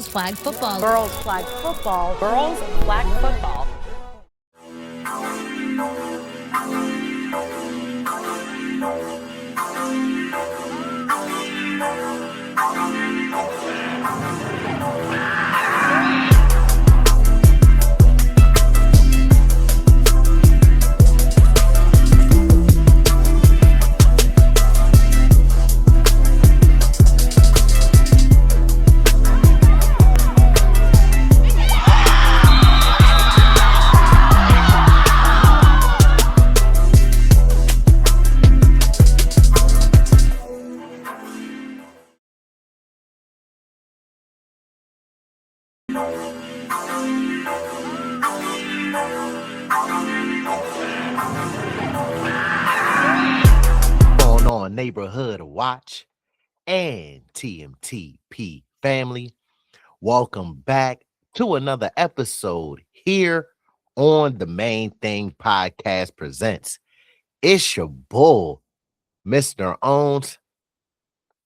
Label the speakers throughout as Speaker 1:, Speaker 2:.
Speaker 1: Girls flag football.
Speaker 2: Girls flag football. Girls flag football.
Speaker 3: On Neighborhood Watch and TMTP family, welcome back to another episode here on the Main Thing Podcast Presents. It's your bull, Mr. Owns,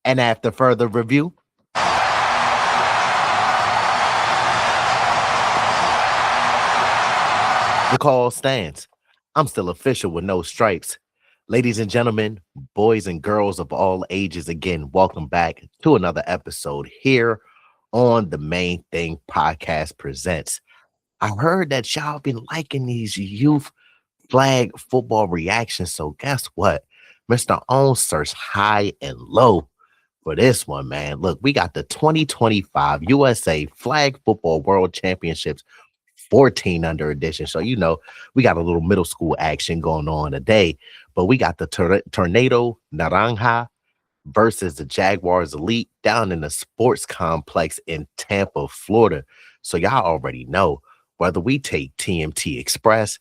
Speaker 3: and after further review, the call stands. I'm still official with no stripes. Ladies and gentlemen, boys and girls of all ages, again, welcome back to another episode here on the Main Thing Podcast Presents. I heard that y'all been liking these youth flag football reactions, so guess what? Mr. Own searched high and low for this one, man. Look, we got the 2025 USA Flag Football World Championships 14 under edition. So, you know, we got a little middle school action going on today, but we got the Tornado Naranja versus the Jaguars Elite down in the sports complex in Tampa, Florida. So y'all already know whether we take TMT Express,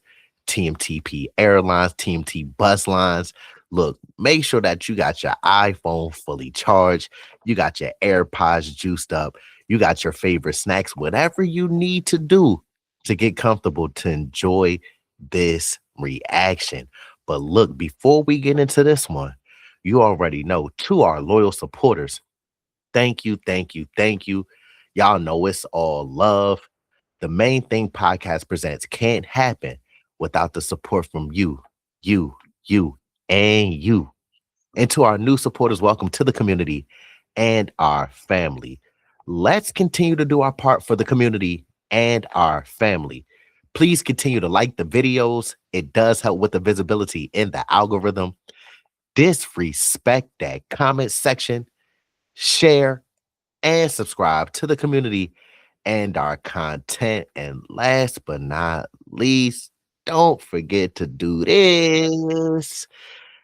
Speaker 3: TMTP Airlines, TMT Bus Lines. Look, make sure that you got your iPhone fully charged. You got your AirPods juiced up. You got your favorite snacks, whatever you need to do to get comfortable to enjoy this reaction. But look, before we get into this one, you already know, to our loyal supporters, thank you, thank you, thank you. Y'all know it's all love. The Main Thing Podcast Presents can't happen without the support from you, and you. And to our new supporters, welcome to the community and our family. Let's continue to do our part for the community and our family. Please continue to like the videos. It does help with the visibility in the algorithm. Disrespect that comment section, share, and subscribe to the community and our content. And last but not least, don't forget to do this.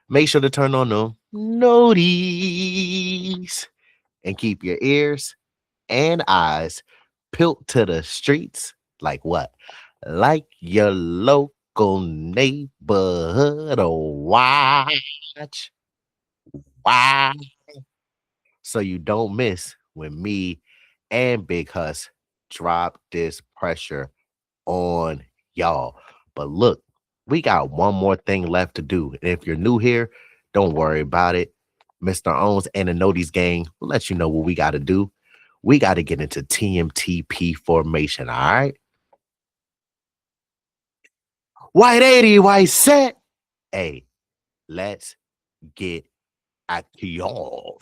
Speaker 3: Make sure to turn on the noties and keep your ears and eyes peeled to the streets. Like what? Like your local neighborhood watch. Wow. So you don't miss when me and Big Huss drop this pressure on y'all. But look, we got one more thing left to do. And if you're new here, don't worry about it. Mr. Owns and the Noties gang will let you know what we got to do. We got to get into TMTP formation, all right? White 80, white set. Hey, let's get active. All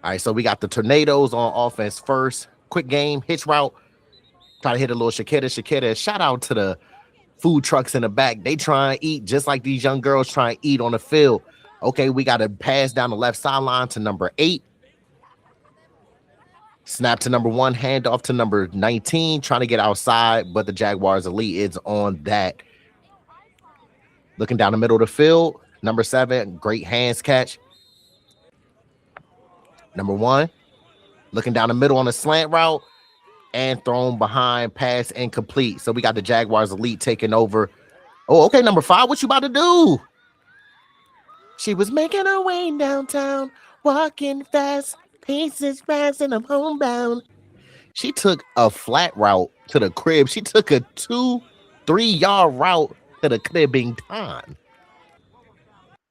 Speaker 3: right, so we got the Tornadoes on offense first. Quick game, hitch route. Try to hit a little Shakira. Shout out to the food trucks in the back. They try and eat just like these young girls try and eat on the field. Okay, we got to pass down the left sideline to number 8. Snap to number 1, hand off to number 19, trying to get outside, but the Jaguars Elite is on that. Looking down the middle of the field, number 7, great hands catch. Number 1, looking down the middle on a slant route and thrown behind, pass incomplete. So we got the Jaguars Elite taking over. Oh, okay, number 5, what you about to do? She was making her way downtown, walking fast, paces fast, and I'm homebound. She took a flat route to the crib. She took a 2-3 yard route to the cribbing time.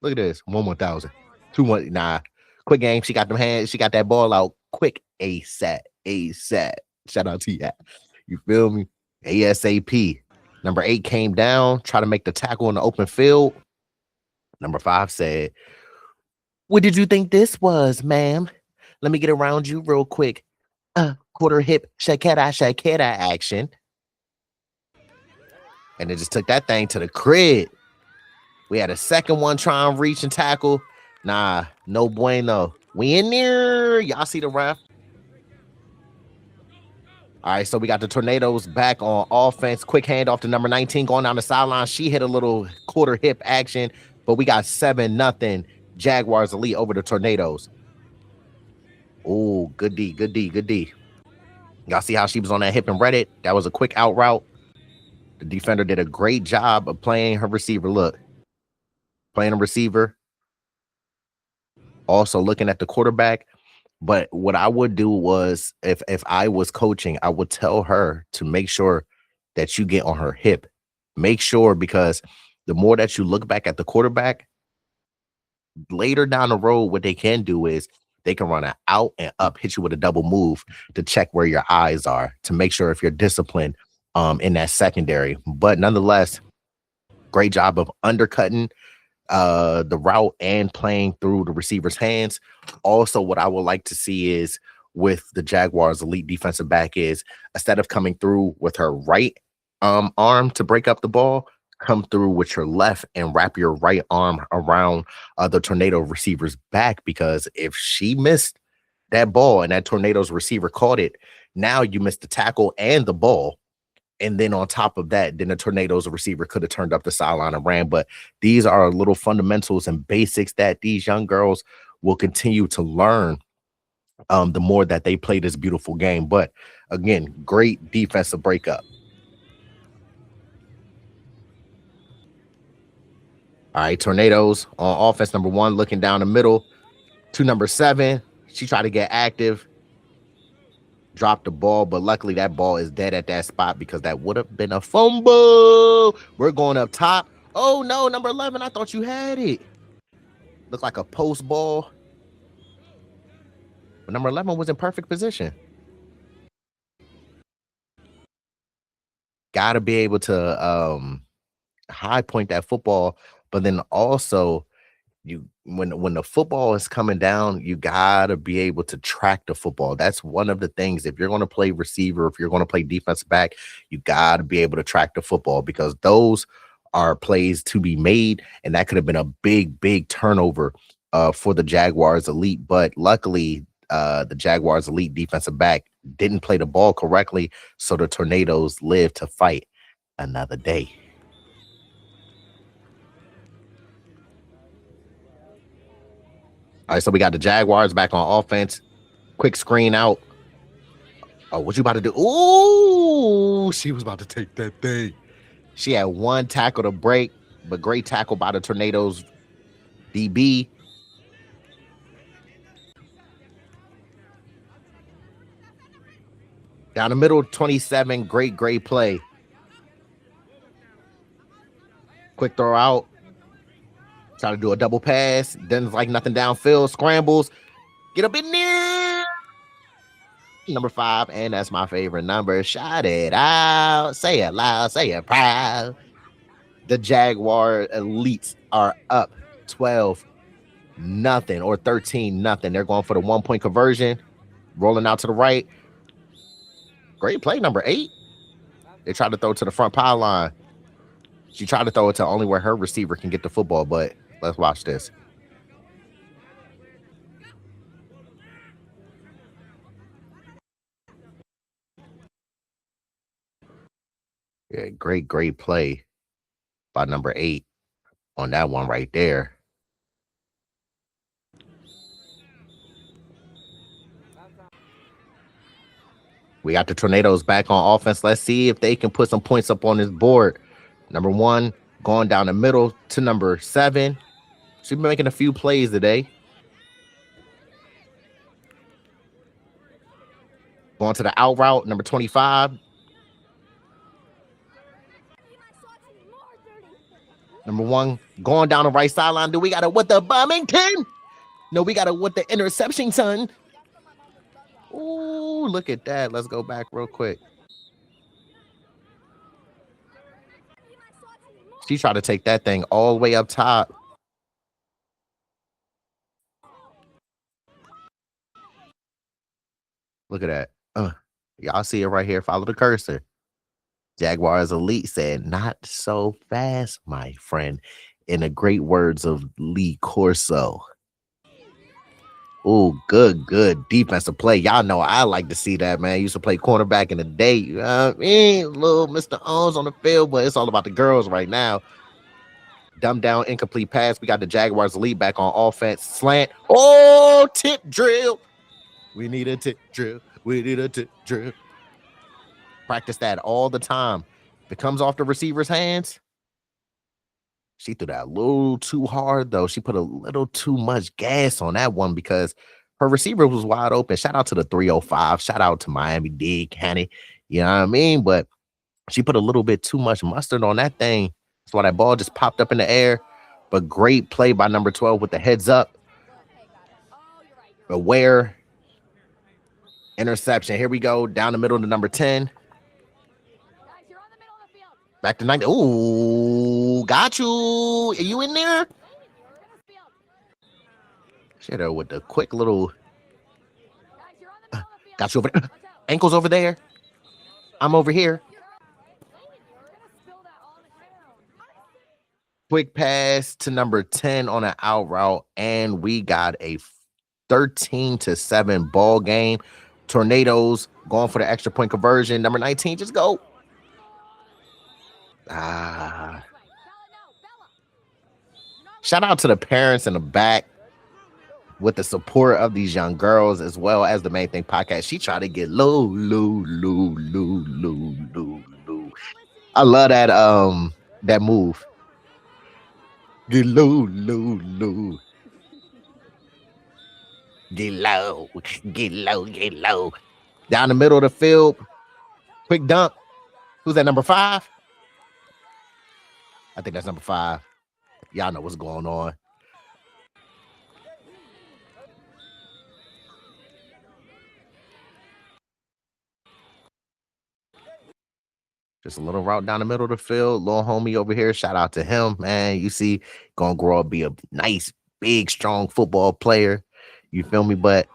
Speaker 3: Look at this. 1,000. 2 1. Nah. Quick game. She got them hands. She got that ball out quick. ASAP. ASAP. Shout out to you. You feel me? ASAP. Number 8 came down, tried to make the tackle in the open field. Number 5 said, "What did you think this was, ma'am? Let me get around you real quick. Quarter hip shakera action." And it just took that thing to the crib. We had a second one try and reach and tackle. Nah, no bueno. We in there. Y'all see the ref? All right, so we got the Tornadoes back on offense. Quick handoff to number 19 going down the sideline. She hit a little quarter hip action, but we got 7-0 Jaguars elite over the Tornadoes. Oh, good D, good D, good D. Y'all see how she was on that hip and read it? That was a quick out route. The defender did a great job of playing her receiver. Look, playing a receiver. Also looking at the quarterback. But what I would do was, if I was coaching, I would tell her to make sure that you get on her hip. Make sure, because the more that you look back at the quarterback, later down the road, what they can do is they can run an out and up, hit you with a double move to check where your eyes are, to make sure if you're disciplined in that secondary. But nonetheless, great job of undercutting the route and playing through the receiver's hands. Also, what I would like to see is with the Jaguars elite defensive back is, instead of coming through with her right arm to break up the ball, come through with your left and wrap your right arm around the Tornado receiver's back, because if she missed that ball and that Tornado's receiver caught it, now you missed the tackle and the ball. And then on top of that, then the Tornadoes receiver could have turned up the sideline and ran. But these are little fundamentals and basics that these young girls will continue to learn the more that they play this beautiful game. But again, great defensive breakup. All right, Tornadoes on offense. Number 1 looking down the middle to number 7. She tried to get active. Dropped the ball, but luckily that ball is dead at that spot, because that would have been a fumble. We're going up top. Oh no, number 11, I thought you had it. Looked like a post ball, but number 11 was in perfect position. Got to be able to high point that football, but then also when the football is coming down, you gotta be able to track the football. That's one of the things. If you're going to play receiver, if you're going to play defensive back, you gotta be able to track the football, because those are plays to be made, and that could have been a big turnover for the Jaguars elite. But luckily, the Jaguars elite defensive back didn't play the ball correctly, so the Tornadoes lived to fight another day. All right, so we got the Jaguars back on offense. Quick screen out. Oh, what you about to do? Ooh, she was about to take that thing. She had one tackle to break, but great tackle by the Tornadoes DB. Down the middle, 27. Great play. Quick throw out. Try to do a double pass. Doesn't like nothing downfield. Scrambles. Get up in there. Number 5, and that's my favorite number. Shout it out. Say it loud. Say it proud. The Jaguar elites are up 12-0 or 13-0. They're going for the 1-point conversion. Rolling out to the right. Great play, number 8. They tried to throw it to the front pylon. She tried to throw it to only where her receiver can get the football, but let's watch this. Yeah, great play by number 8 on that one right there. We got the Tornadoes back on offense. Let's see if they can put some points up on this board. Number 1 going down the middle to number 7. She's been making a few plays today. Going to the out route, number 25. Number 1 going down the right sideline. Do we got it with the Birmingham? No, we got to with the interception, son. Ooh, look at that. Let's go back real quick. She tried to take that thing all the way up top. Look at that. Y'all see it right here. Follow the cursor. Jaguars Elite said, "Not so fast, my friend," in the great words of Lee Corso. Oh, good defensive play. Y'all know I like to see that, man. I used to play cornerback in the day. You know what I mean? Little Mr. Owens on the field, but it's all about the girls right now. Dumb down, incomplete pass. We got the Jaguars Elite back on offense. Slant. Oh, tip drill. We need a tip drill. We need a tip drill. Practice that all the time. If it comes off the receiver's hands, she threw that a little too hard, though. She put a little too much gas on that one because her receiver was wide open. Shout out to the 305. Shout out to Miami-Dade County. You know what I mean? But she put a little bit too much mustard on that thing. That's why that ball just popped up in the air. But great play by number 12 with the heads up. Aware. Interception. Here we go. Down the middle to number 10. Back to 90. Ooh, got you. Are you in there? Shit, with the quick little. Got you over there. Ankles over there. I'm over here. Quick pass to number 10 on an out route. And we got a 13-7 ball game. Tornadoes going for the extra point conversion. Number 19, just go. Shout out to the parents in the back with the support of these young girls, as well as the Main Thing podcast. She tried to get low. I love that move. Get low. Get low. Down the middle of the field. Quick dump. Who's that, number 5? I think that's number 5. Y'all know what's going on. Just a little route down the middle of the field. Little homie over here. Shout out to him, man. You see, gonna grow up, be a nice, big, strong football player. You feel me? But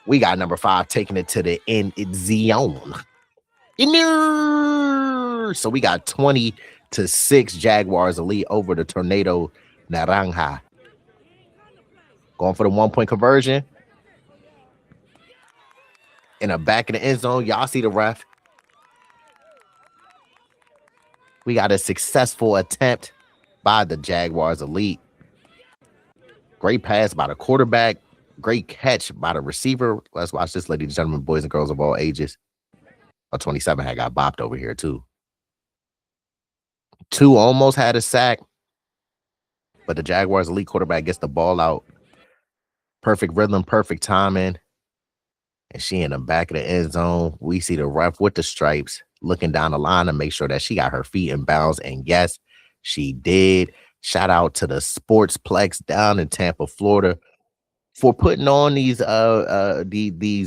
Speaker 3: we got number 5 taking it to the end zone. So we got 20-6 Jaguars Elite over the Tornado Naranja. Going for the 1-point conversion. In the back of the end zone, y'all see the ref. We got a successful attempt by the Jaguars Elite. Great pass by the quarterback. Great catch by the receiver. Let's watch this, ladies and gentlemen, boys and girls of all ages. 27 had got bopped over here, too. 2 almost had a sack. But the Jaguars Elite quarterback gets the ball out. Perfect rhythm, perfect timing. And she in the back of the end zone. We see the ref with the stripes looking down the line to make sure that she got her feet in bounds. And yes, she did. Shout out to the Sportsplex down in Tampa, Florida, for putting on these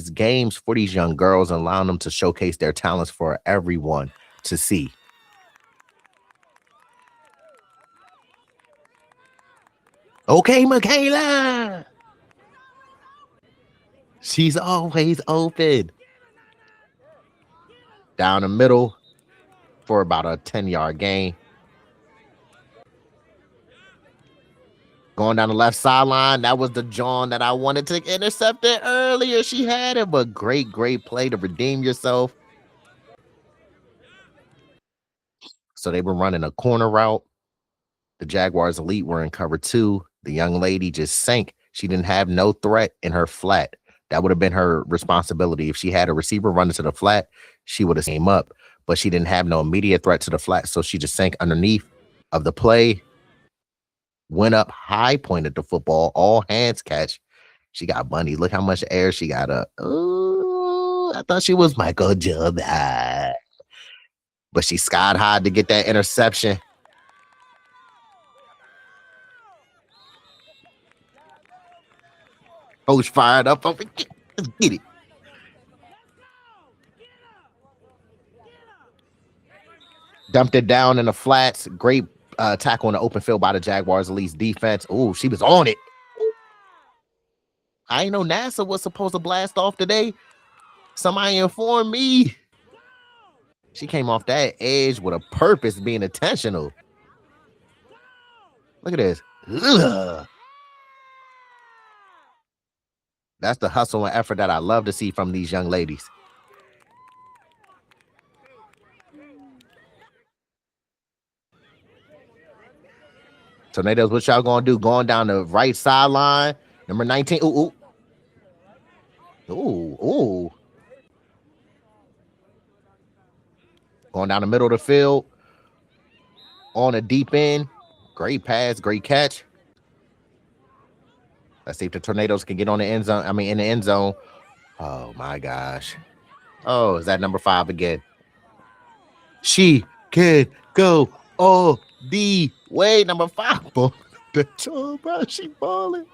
Speaker 3: games for these young girls and allowing them to showcase their talents for everyone to see. Okay, Michaela. She's always open. Down the middle for about a 10-yard gain. Going down the left sideline. That was the John that I wanted to intercept it earlier. She had it, but great play to redeem yourself. So they were running a corner route. The Jaguars Elite were in cover 2. The young lady just sank. She didn't have no threat in her flat. That would have been her responsibility. If she had a receiver running to the flat, she would have came up. But she didn't have no immediate threat to the flat, so she just sank underneath of the play. Went up high, pointed the football, all hands catch. She got money. Look how much air she got up. Ooh, I thought she was Michael Jordan. But she skied high to get that interception. Coach fired up. Let's get it. Dumped it down in the flats. Great tackle in the open field by the Jaguars' elite defense. Oh, she was on it. I ain't know NASA was supposed to blast off today. Somebody informed me. She came off that edge with a purpose, being intentional. Look at this. Ugh. That's the hustle and effort that I love to see from these young ladies. Tornadoes, what y'all gonna do? Going down the right sideline. Number 19. Ooh, ooh. Ooh, ooh. Going down the middle of the field. On a deep end. Great pass, great catch. Let's see if the Tornadoes can get on the end zone. I mean, in the end zone. Oh my gosh. Oh, is that number 5 again? She can go all the way. Number 5. Oh, bro, she balling.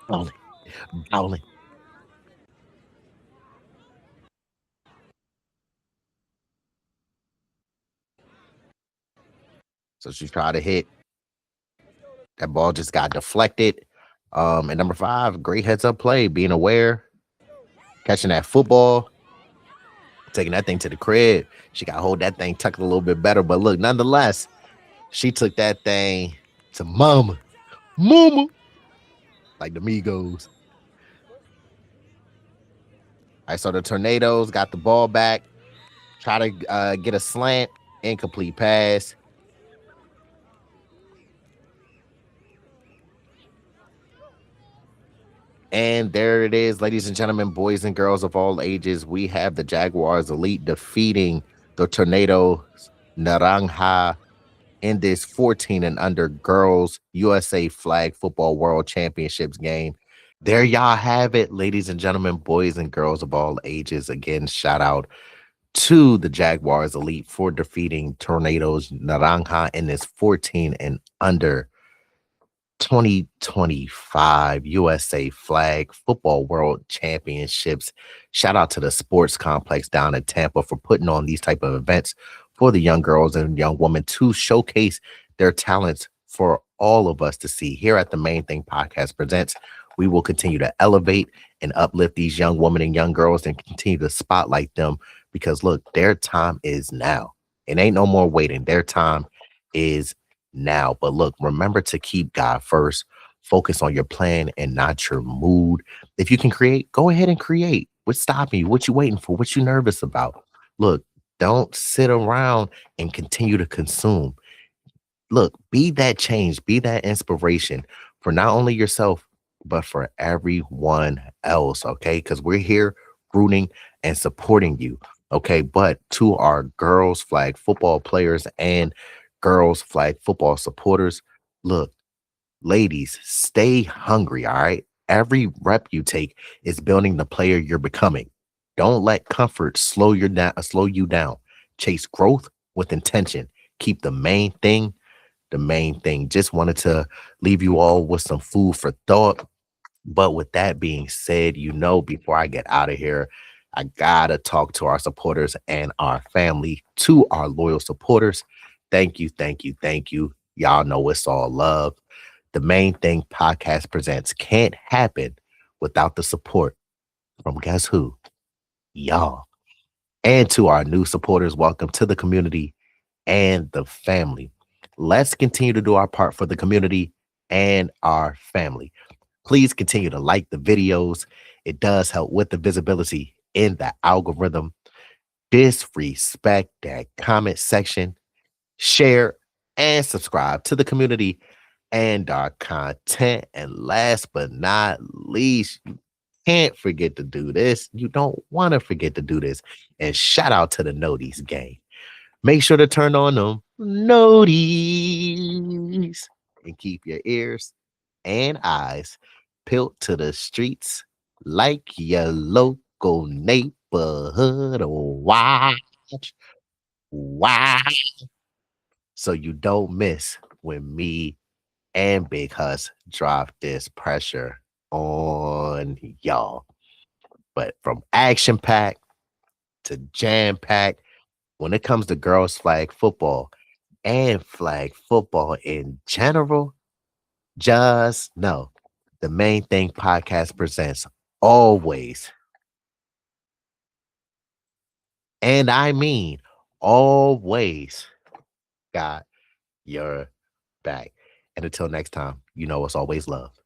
Speaker 3: Balling. Balling. So she tried to hit. That ball just got deflected. And number 5, great heads up play, being aware, catching that football, taking that thing to the crib. She got to hold that thing tucked a little bit better. But look, nonetheless, she took that thing to mama. Mama. Like the Migos. All right, so the Tornadoes got the ball back. Try to get a slant. Incomplete pass. And there it is, ladies and gentlemen, boys and girls of all ages. We have the Jaguars elite defeating the Tornadoes Naranja in this 14 and under girls USA flag football world championships game. There y'all have it, ladies and gentlemen, boys and girls of all ages. Again, shout out to the Jaguars elite for defeating Tornadoes Naranja in this 14 and under 2025 USA Flag Football World Championships. Shout out to the sports complex down in Tampa for putting on these type of events for the young girls and young women to showcase their talents for all of us to see. Here at the Main Thing Podcast Presents, we will continue to elevate and uplift these young women and young girls and continue to spotlight them because look, their time is now. It ain't no more waiting. Their time is now. But look, remember to keep God first. Focus on your plan and not your mood. If you can create, go ahead and create. What's stopping you? What you waiting for? What you nervous about? Look, don't sit around and continue to consume. Look, be that change, be that inspiration for not only yourself, but for everyone else. Okay. Because we're here rooting and supporting you. Okay. But to our girls flag football players and girls flag football supporters, look, ladies, stay hungry. All right. Every rep you take is building the player you're becoming. Don't let comfort slow you down. Chase growth with intention. Keep the main thing the main thing. Just wanted to leave you all with some food for thought. But with that being said, before I get out of here, I gotta talk to our supporters and our family, to our loyal supporters. Thank you, thank you, thank you. Y'all know it's all love. The Main Thing Podcast Presents can't happen without the support from guess who? Y'all. And to our new supporters, welcome to the community and the family. Let's continue to do our part for the community and our family. Please continue to like the videos. It does help with the visibility in the algorithm. Disrespect that comment section. Share and subscribe to the community and our content. And last but not least, you can't forget to do this. You don't want to forget to do this. And shout out to the Noties gang. Make sure to turn on them noties and keep your ears and eyes peeled to the streets like your local neighborhood watch. Wow. So you don't miss when me and Big Hus drop this pressure. on y'all. But from action pack to jam pack, when it comes to girls flag football and flag football in general, just know the Main Thing Podcast presents always, and I mean always, got your back. And until next time, you know it's always love.